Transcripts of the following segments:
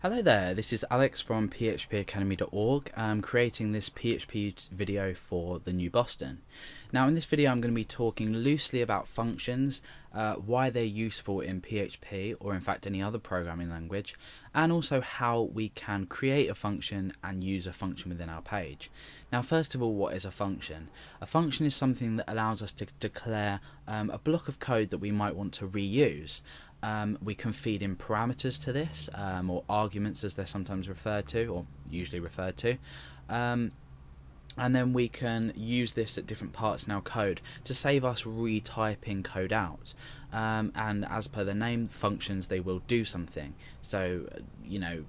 Hello there, this is Alex from phpacademy.org. I'm creating this PHP video for the New Boston. Now in this video I'm going to be talking loosely about functions, why they're useful in PHP or in fact any other programming language, and also how we can create a function and use a function within our page. Now first of all, what is a function? A function is something that allows us to declare a block of code that we might want to reuse. We can feed in parameters to this, or arguments as they're sometimes referred to, or usually referred to, and then we can use this at different parts in our code to save us retyping code out. And as per the name, functions, they will do something. So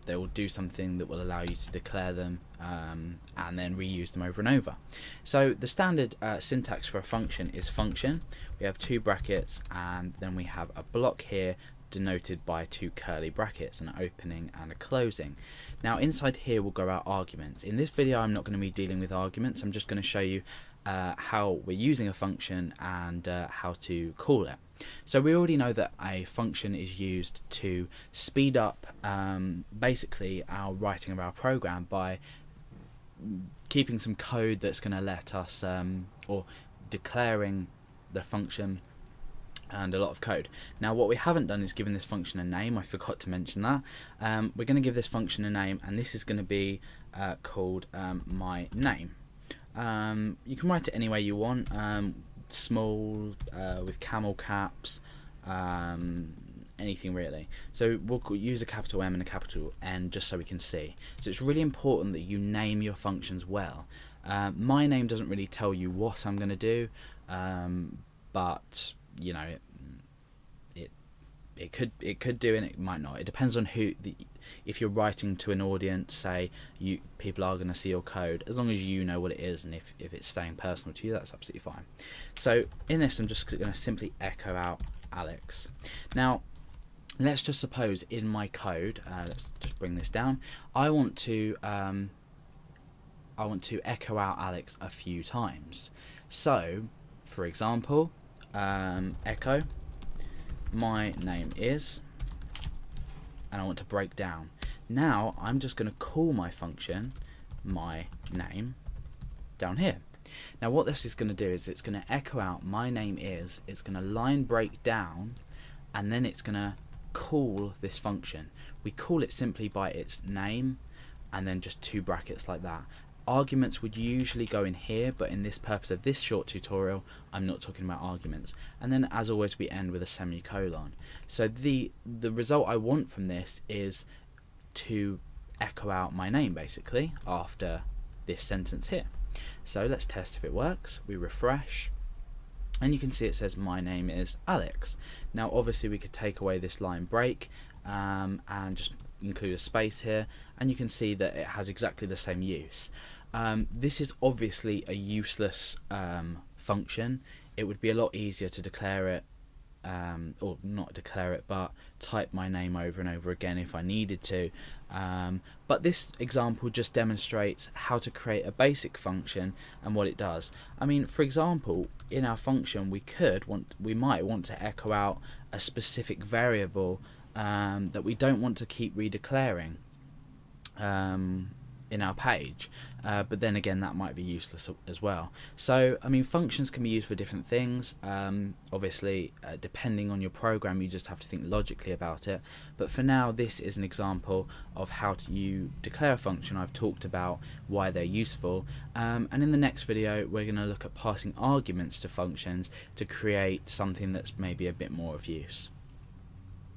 they will do something that will allow you to declare them and then reuse them over and over. So the standard syntax for a function is function. We have two brackets and then we have a block here denoted by two curly brackets, an opening and a closing. Now inside here will go our arguments. In this video I'm not going to be dealing with arguments, I'm just going to show you how we're using a function and how to call it. So we already know that a function is used to speed up basically our writing of our program by keeping some code that's going to let us or declaring the function and a lot of code. Now what we haven't done is given this function a name. I forgot to mention that. We're going to give this function a name, and this is going to be called my name. You can write it any way you want, small, with camel caps, anything really. So we'll use a capital M and a capital N just so we can see. So it's really important that you name your functions well. My name doesn't really tell you what I'm going to do, but it could do and it might not. It depends on who. If you're writing to an audience, say people are going to see your code, as long as you know what it is, and if it's staying personal to you, that's absolutely fine. So in this, I'm just going to simply echo out Alex. Now let's just suppose in my code, let's just bring this down. I want to echo out Alex a few times. So for example, echo my name is, and I want to break down. Now I'm just going to call my function my name down here. Now what this is going to do is it's going to echo out my name is, it's going to line break down, and then it's going to call this function. We call it simply by its name and then just two brackets like that. Arguments would usually go in here, but in this purpose of this short tutorial I'm not talking about arguments. And then as always we end with a semicolon. So the result I want from this is to echo out my name basically after this sentence here. So let's test if it works. We refresh and you can see it says my name is Alex. Now obviously we could take away this line break and just include a space here, and you can see that it has exactly the same use. This is obviously a useless function. It would be a lot easier to declare it, or not declare it, but type my name over and over again if I needed to. But this example just demonstrates how to create a basic function and what it does. I mean, for example, in our function we might want to echo out a specific variable that we don't want to keep redeclaring in our page, but then again that might be useless as well. So I mean, functions can be used for different things. Obviously depending on your program you just have to think logically about it, but for now this is an example of how you declare a function. I've talked about why they're useful, and in the next video we're going to look at passing arguments to functions to create something that's maybe a bit more of use.